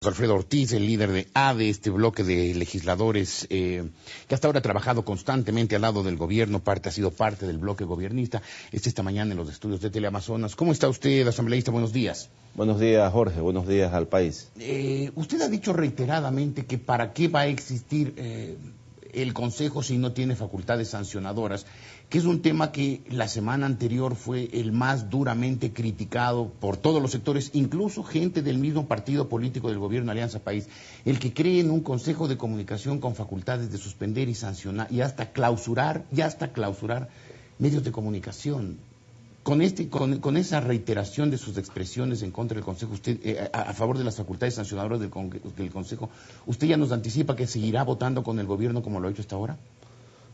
Alfredo Ortiz, el líder de ADE, este bloque de legisladores que hasta ahora ha trabajado constantemente al lado del gobierno, ha sido parte del bloque gobernista, esta mañana en los estudios de Teleamazonas. ¿Cómo está usted, asambleísta? Buenos días. Buenos días, Jorge. Buenos días al país. Usted ha dicho reiteradamente que para qué va a existir el Consejo si no tiene facultades sancionadoras, que es un tema que la semana anterior fue el más duramente criticado por todos los sectores, incluso gente del mismo partido político del gobierno Alianza País, el que cree en un Consejo de Comunicación con facultades de suspender y sancionar y hasta clausurar medios de comunicación. Con esa reiteración de sus expresiones en contra del Consejo, usted a favor de las facultades sancionadoras del Consejo, ¿usted ya nos anticipa que seguirá votando con el gobierno como lo ha hecho hasta ahora?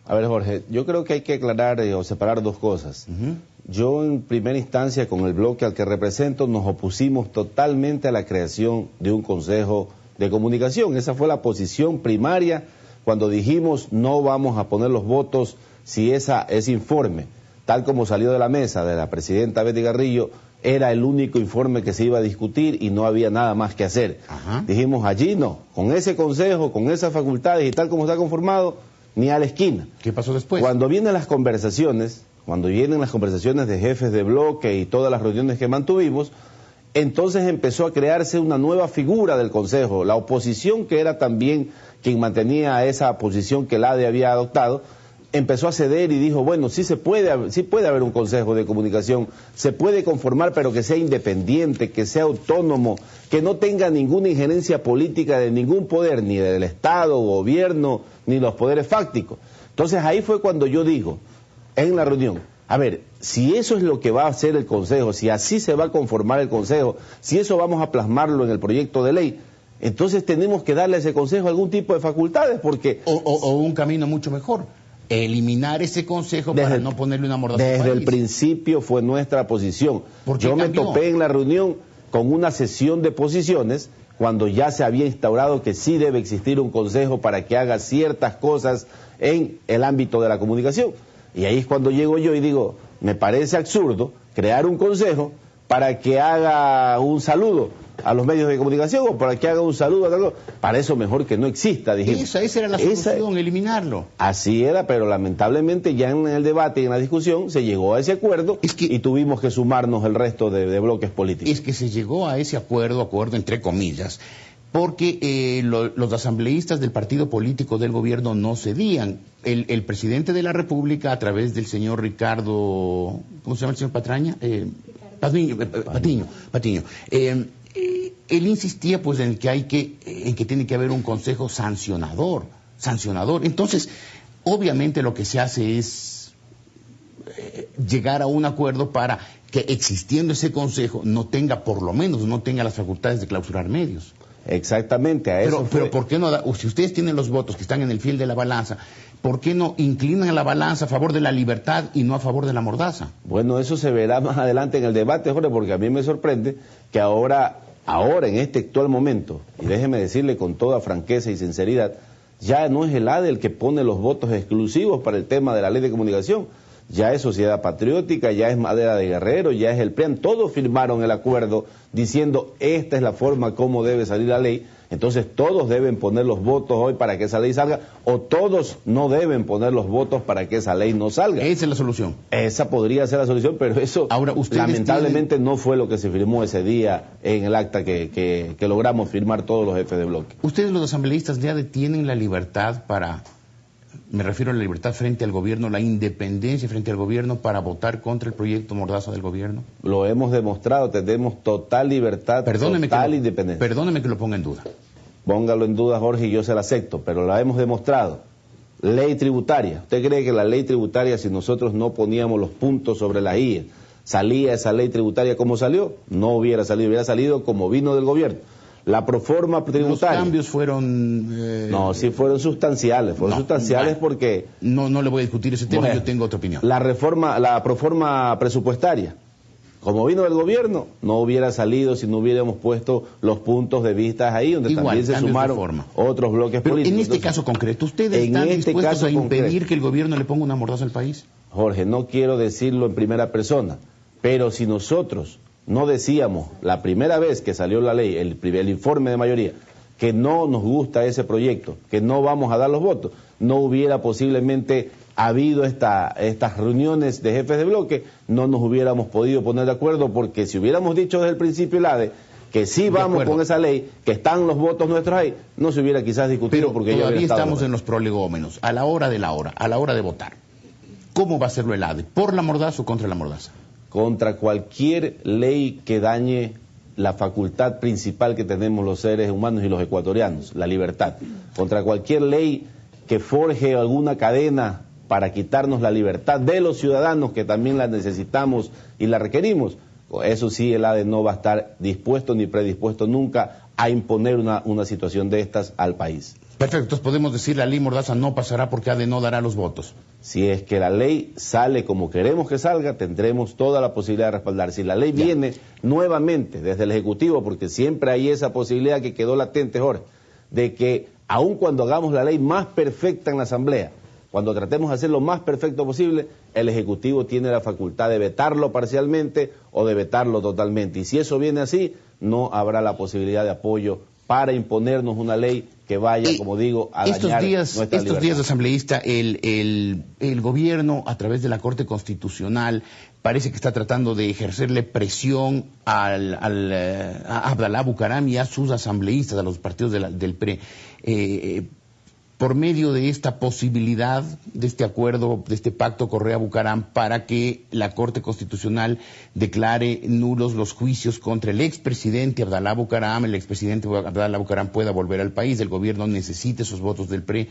A ver, Jorge, yo creo que hay que aclarar o separar dos cosas. Yo, en primera instancia, con el bloque al que represento, nos opusimos totalmente a la creación de un Consejo de Comunicación. Esa fue la posición primaria cuando dijimos no vamos a poner los votos si ese informe, tal como salió de la mesa de la presidenta Betty Garrillo, era el único informe que se iba a discutir y no había nada más que hacer. Dijimos allí no, con ese consejo, con esas facultades y tal como está conformado, ni a la esquina. ¿Qué pasó después? Cuando vienen las conversaciones de jefes de bloque y todas las reuniones que mantuvimos, entonces empezó a crearse una nueva figura del Consejo. La oposición, que era también quien mantenía esa posición que el ADE había adoptado, empezó a ceder y dijo, bueno, sí puede haber un Consejo de Comunicación, se puede conformar, pero que sea independiente, que sea autónomo, que no tenga ninguna injerencia política de ningún poder, ni del Estado, gobierno, ni los poderes fácticos. Entonces ahí fue cuando yo digo, en la reunión, a ver, si eso es lo que va a hacer el Consejo, si así se va a conformar el Consejo, si eso vamos a plasmarlo en el proyecto de ley, entonces tenemos que darle a ese Consejo algún tipo de facultades, porque... O un camino mucho mejor. Eliminar ese consejo para no ponerle una mordaza al país. Desde el principio fue nuestra posición. Yo me topé en la reunión con una sesión de posiciones cuando ya se había instaurado que sí debe existir un consejo para que haga ciertas cosas en el ámbito de la comunicación. Y ahí es cuando llego yo y digo, me parece absurdo crear un consejo para que haga un saludo a los medios de comunicación o para que haga un saludo a algo. Para eso mejor que no exista, dijimos. Esa era la solución, eliminarlo. Así era, pero lamentablemente ya en el debate y en la discusión se llegó a ese acuerdo y tuvimos que sumarnos el resto de bloques políticos. Es que se llegó a ese acuerdo entre comillas, porque los asambleístas del partido político del gobierno no cedían. El presidente de la República, a través del señor Ricardo, ¿cómo se llama el señor Patraña? Patiño. Él insistía pues en que tiene que haber un consejo sancionador. Entonces, obviamente lo que se hace es llegar a un acuerdo para que existiendo ese consejo por lo menos no tenga las facultades de clausurar medios. Exactamente, a eso pero ¿por qué no si ustedes tienen los votos que están en el fiel de la balanza, ¿por qué no inclinan a la balanza a favor de la libertad y no a favor de la mordaza? Bueno, eso se verá más adelante en el debate, Jorge, porque a mí me sorprende que ahora en este actual momento, y déjeme decirle con toda franqueza y sinceridad, ya no es el ADE el que pone los votos exclusivos para el tema de la ley de comunicación. Ya es Sociedad Patriótica, ya es Madera de Guerrero, ya es el PRIAN, todos firmaron el acuerdo diciendo esta es la forma como debe salir la ley, entonces todos deben poner los votos hoy para que esa ley salga, o todos no deben poner los votos para que esa ley no salga. Esa es la solución. Esa podría ser la solución, pero eso ahora, lamentablemente no fue lo que se firmó ese día en el acta que logramos firmar todos los jefes de bloque. ¿Ustedes los asambleístas ya tienen la libertad para... Me refiero a la libertad frente al gobierno, la independencia frente al gobierno para votar contra el proyecto mordaza del gobierno? Lo hemos demostrado, tenemos total libertad, total independencia. Perdóneme que lo ponga en duda. Póngalo en duda, Jorge, y yo se la acepto, pero la hemos demostrado. Ley tributaria. ¿Usted cree que la ley tributaria, si nosotros no poníamos los puntos sobre la IE, salía esa ley tributaria como salió? No hubiera salido como vino del gobierno. La proforma tributaria. Los cambios fueron... No, sí fueron sustanciales. Porque... No le voy a discutir ese tema, bueno, yo tengo otra opinión. La proforma presupuestaria, como vino del gobierno, no hubiera salido si no hubiéramos puesto los puntos de vista ahí, donde también se sumaron otros bloques políticos. En este caso concreto, ¿ustedes están dispuestos a impedir que el gobierno le ponga una mordaza al país? Jorge, no quiero decirlo en primera persona, pero si nosotros no decíamos la primera vez que salió la ley, el informe de mayoría, que no nos gusta ese proyecto, que no vamos a dar los votos, no hubiera posiblemente habido estas reuniones de jefes de bloque, no nos hubiéramos podido poner de acuerdo, porque si hubiéramos dicho desde el principio el ADE que sí vamos con esa ley, que están los votos nuestros ahí, no se hubiera quizás discutido. Pero porque todavía estamos en los prolegómenos, a la hora de votar. ¿Cómo va a hacerlo el ADE? ¿Por la mordaza o contra la mordaza? Contra cualquier ley que dañe la facultad principal que tenemos los seres humanos y los ecuatorianos, la libertad. Contra cualquier ley que forje alguna cadena para quitarnos la libertad de los ciudadanos, que también la necesitamos y la requerimos. Eso sí, el ADE no va a estar dispuesto ni predispuesto nunca a imponer una situación de estas al país. Perfecto, entonces podemos decir la ley mordaza no pasará porque ADE no dará los votos. Si es que la ley sale como queremos que salga, tendremos toda la posibilidad de respaldar. Si la ley viene nuevamente desde el Ejecutivo, porque siempre hay esa posibilidad que quedó latente, Jorge, de que aun cuando hagamos la ley más perfecta en la Asamblea, cuando tratemos de hacer lo más perfecto posible, el Ejecutivo tiene la facultad de vetarlo parcialmente o de vetarlo totalmente. Y si eso viene así, no habrá la posibilidad de apoyo para imponernos una ley que vaya, como digo, a dañar nuestra libertad. Estos días, asambleísta, el gobierno, a través de la Corte Constitucional, parece que está tratando de ejercerle presión a Abdalá Bucaram y a sus asambleístas, a los partidos del PRE, por medio de esta posibilidad, de este acuerdo, de este pacto Correa-Bucaram, para que la Corte Constitucional declare nulos los juicios contra el expresidente Abdalá Bucaram, el expresidente Abdalá Bucaram pueda volver al país, el gobierno necesite esos votos del PRE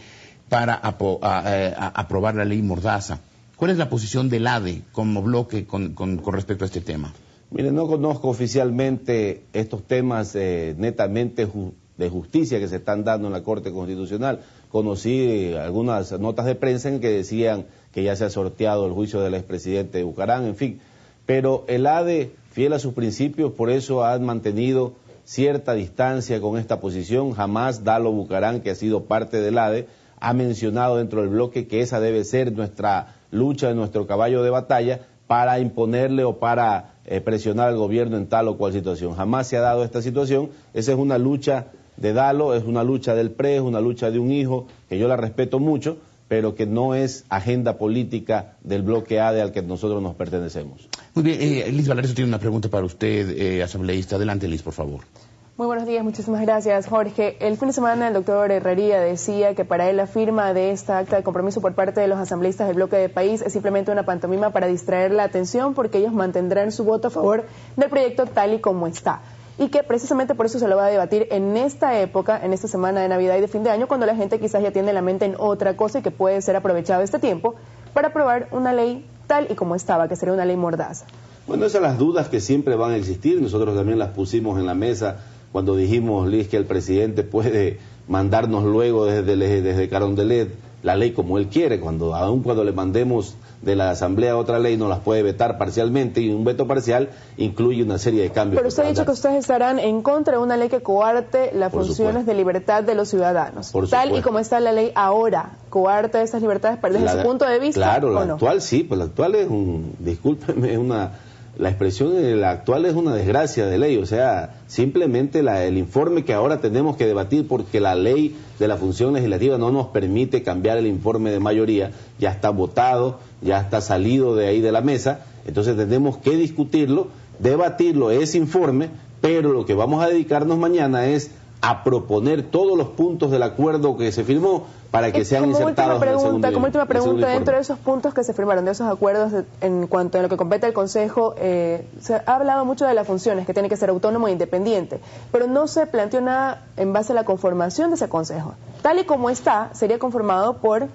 para aprobar la ley mordaza. ¿Cuál es la posición del ADE como bloque con respecto a este tema? Mire, no conozco oficialmente estos temas netamente de justicia que se están dando en la Corte Constitucional. Conocí algunas notas de prensa en que decían que ya se ha sorteado el juicio del expresidente Bucaram, en fin. Pero el ADE, fiel a sus principios, por eso ha mantenido cierta distancia con esta posición. Jamás Dalo Bucaram, que ha sido parte del ADE, ha mencionado dentro del bloque que esa debe ser nuestra lucha, nuestro caballo de batalla para imponerle o para presionar al gobierno en tal o cual situación. Jamás se ha dado esta situación. Esa es una lucha de Dalo, es una lucha del PRE, es una lucha de un hijo, que yo la respeto mucho, pero que no es agenda política del bloque ADE al que nosotros nos pertenecemos. Muy bien, Liz Valareso tiene una pregunta para usted, asambleísta. Adelante, Liz, por favor. Muy buenos días, muchísimas gracias, Jorge. El fin de semana el doctor Herrería decía que para él la firma de esta acta de compromiso por parte de los asambleístas del bloque de país es simplemente una pantomima para distraer la atención, porque ellos mantendrán su voto a favor del proyecto tal y como está. Y que precisamente por eso se lo va a debatir en esta época, en esta semana de Navidad y de fin de año, cuando la gente quizás ya tiene la mente en otra cosa y que puede ser aprovechado este tiempo para aprobar una ley tal y como estaba, que sería una ley mordaza. Bueno, esas son las dudas que siempre van a existir. Nosotros también las pusimos en la mesa cuando dijimos, Liz, que el presidente puede mandarnos luego desde Carondelet la ley como él quiere, aun cuando le mandemos de la Asamblea otra ley, no las puede vetar parcialmente, y un veto parcial incluye una serie de cambios. Pero usted ha dicho que ustedes estarán en contra de una ley que coarte las funciones de libertad de los ciudadanos. Tal y como está la ley ahora, ¿coarta esas libertades desde su punto de vista? Claro, la actual sí, pues la actual es discúlpeme, la expresión de la actual es una desgracia de ley, o sea, simplemente el informe que ahora tenemos que debatir, porque la ley de la función legislativa no nos permite cambiar el informe de mayoría, ya está votado, ya está salido de ahí de la mesa, entonces tenemos que discutirlo, debatirlo, ese informe, pero lo que vamos a dedicarnos mañana es a proponer todos los puntos del acuerdo que se firmó para que sean insertados en el segundo. Como última pregunta, dentro de esos puntos que se firmaron, de esos acuerdos, en cuanto a lo que compete al Consejo, se ha hablado mucho de las funciones, que tiene que ser autónomo e independiente, pero no se planteó nada en base a la conformación de ese Consejo. Tal y como está, sería conformado por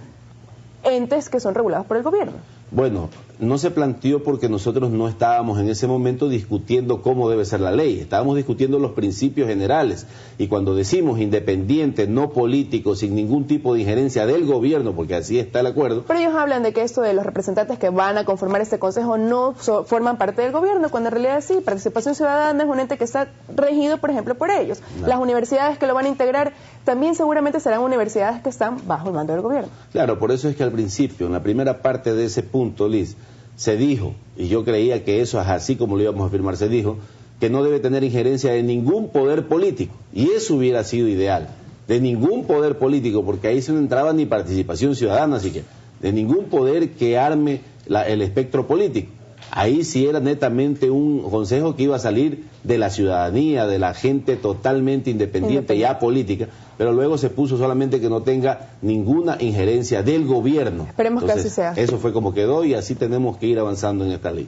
entes que son regulados por el gobierno. Bueno, no se planteó porque nosotros no estábamos en ese momento discutiendo cómo debe ser la ley, estábamos discutiendo los principios generales, y cuando decimos independiente, no político, sin ningún tipo de injerencia del gobierno, porque así está el acuerdo. Pero ellos hablan de que esto de los representantes que van a conformar este consejo no forman parte del gobierno, cuando en realidad sí, Participación Ciudadana es un ente que está regido, por ejemplo, por ellos. No. Las universidades que lo van a integrar también seguramente serán universidades que están bajo el mando del gobierno. Claro, por eso es que al principio, en la primera parte de ese punto, Liz, se dijo, y yo creía que eso es así como lo íbamos a firmar, se dijo que no debe tener injerencia de ningún poder político, y eso hubiera sido ideal, de ningún poder político, porque ahí se no entraba ni participación ciudadana, así que de ningún poder que arme el espectro político. Ahí sí era netamente un consejo que iba a salir de la ciudadanía, de la gente totalmente independiente y apolítica, pero luego se puso solamente que no tenga ninguna injerencia del gobierno. Esperemos que así sea. Eso fue como quedó y así tenemos que ir avanzando en esta ley.